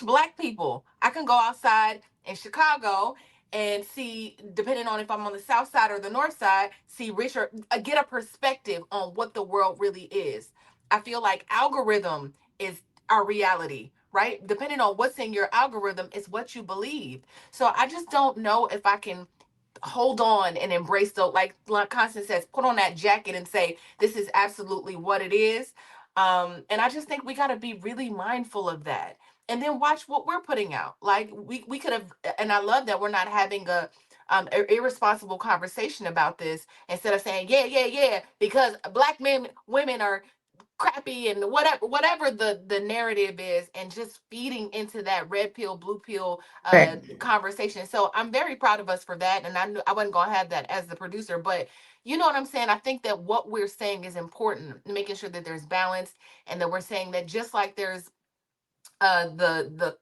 Black people. I can go outside in Chicago and see, depending on if I'm on the south side or the north side, see richer, get a perspective on what the world really is. I feel like algorithm is our reality, right? Depending on what's in your algorithm is what you believe. So I just don't know if I can hold on and embrace the, like Constance says, put on that jacket and say this is absolutely what it is. And I just think we got to be really mindful of that, and then watch what we're putting out. Like we could have, and I love that we're not having a irresponsible conversation about this, instead of saying yeah because black men women are crappy and whatever the narrative is, and just feeding into that red pill blue pill Right. conversation. So I'm very proud of us for that, and I knew I wasn't going to have that as the producer, but you know what I'm saying. I think that what we're saying is important, making sure that there's balance, and that we're saying that just like there's the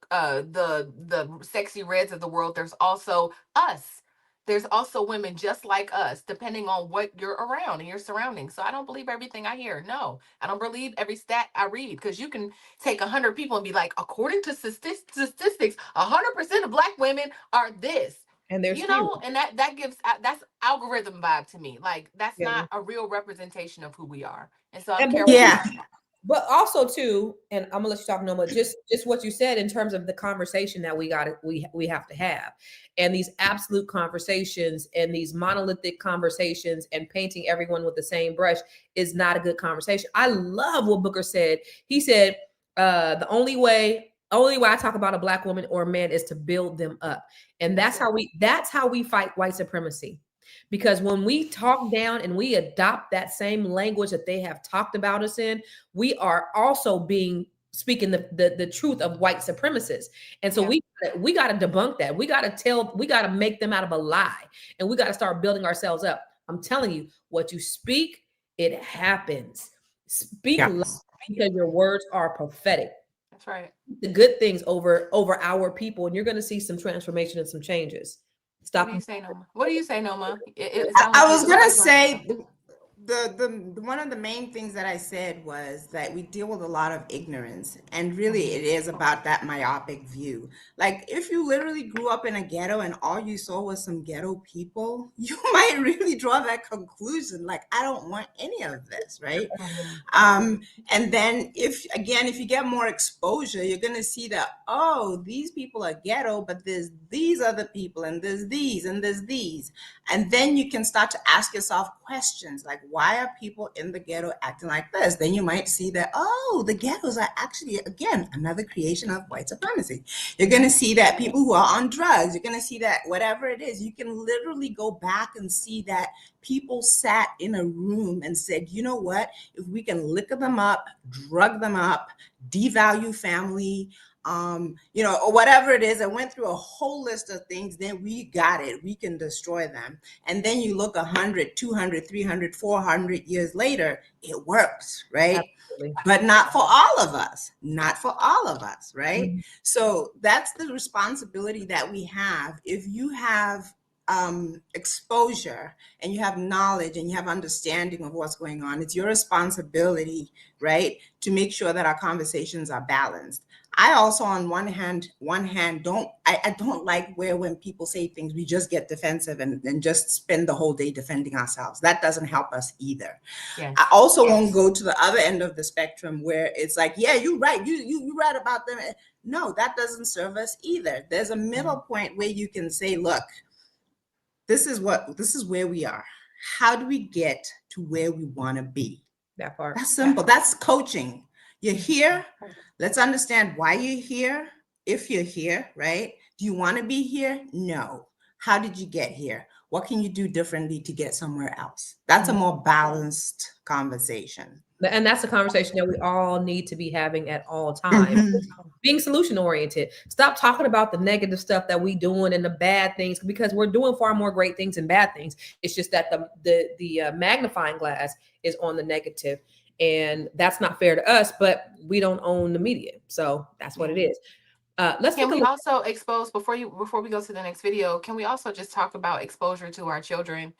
sexy reds of the world, there's also us. There's also women just like us, depending on what you're around and your surroundings. So I don't believe everything I hear. No, I don't believe every stat I read, because you can take 100 people and be like, according to statistics, 100% of black women are this. And they're You skewed. know, and that gives that's algorithm vibe to me. Like that's Yeah. not a real representation of who we are. And so I'm And careful Yeah. about that. but also too, and I'm gonna let you talk, Noma, just what you said in terms of the conversation that we have to have, and these absolute conversations and these monolithic conversations and painting everyone with the same brush is not a good conversation. I love what Booker said. He said, the only way I talk about a black woman or a man is to build them up. And That's it. that's how we fight white supremacy. Because when we talk down and we adopt that same language that they have talked about us in, we are also being speaking the truth of white supremacists. And so Yeah. we got to debunk that. We got to make them out of a lie, and we got to start building ourselves up. I'm telling you, what you speak, it happens. Speak life, Yes. because your words are prophetic. That's right. The good things over our people, and you're going to see some transformation and some changes. What do Stop. you say, Noma? What do you say, Noma? It I, sounds I like you. was It looked gonna like you want to say say something. the one of the main things that I said was that we deal with a lot of ignorance, and really it is about that myopic view. Like if you literally grew up in a ghetto and all you saw was some ghetto people, you might really draw that conclusion, like I don't want any of this, right? Mhm. um and then if you get more exposure, you're going to see that, oh, these people are ghetto, but there's these other people, and there's these, and there's these. And then you can start to ask yourself questions like, why are people in the ghetto acting like this? Then you might see that, oh, the ghettos are actually, again, another creation of white supremacy. You're going to see that people who are on drugs, you're going to see that whatever it is, you can literally go back and see that people sat in a room and said, you know what, if we can liquor them up, drug them up, devalue family, or whatever it is, I went through a whole list of things, then we got it. We can destroy them. And then you look 100, 200, 300, 400 years later, it works, right? Absolutely. But not for all of us, not for all of us, right? Mhm. So that's the responsibility that we have. If you have exposure and you have knowledge and you have understanding of what's going on, it's your responsibility, right, to make sure that our conversations are balanced. I also, on one hand, I don't like where when people say things, we just get defensive and just spend the whole day defending ourselves. That doesn't help us either. I Yes. also won't go to the other end of the spectrum where it's like, yeah, you're right. You right about them. No, that doesn't serve us either. There's a middle Mhm. point where you can say, look, this is where we are. How do we get to where we want to be? That part. That's Yeah. simple. That's coaching. You're here. Let's understand why you're here. If you're here, right? Do you want to be here? No. How did you get here? What can you do differently to get somewhere else? That's a Mhm. more balanced conversation. And that's a conversation that we all need to be having at all times. Mhm. Being solution oriented. Stop talking about the negative stuff that we doing and the bad things, because we're doing far more great things and bad things. It's just that the magnifying glass is on the negative, and that's not fair to us. But we don't own the media, so that's what Yeah. it is. Let's Can take a we look. also expose before we go to the next video? Can we also just talk about exposure to our children?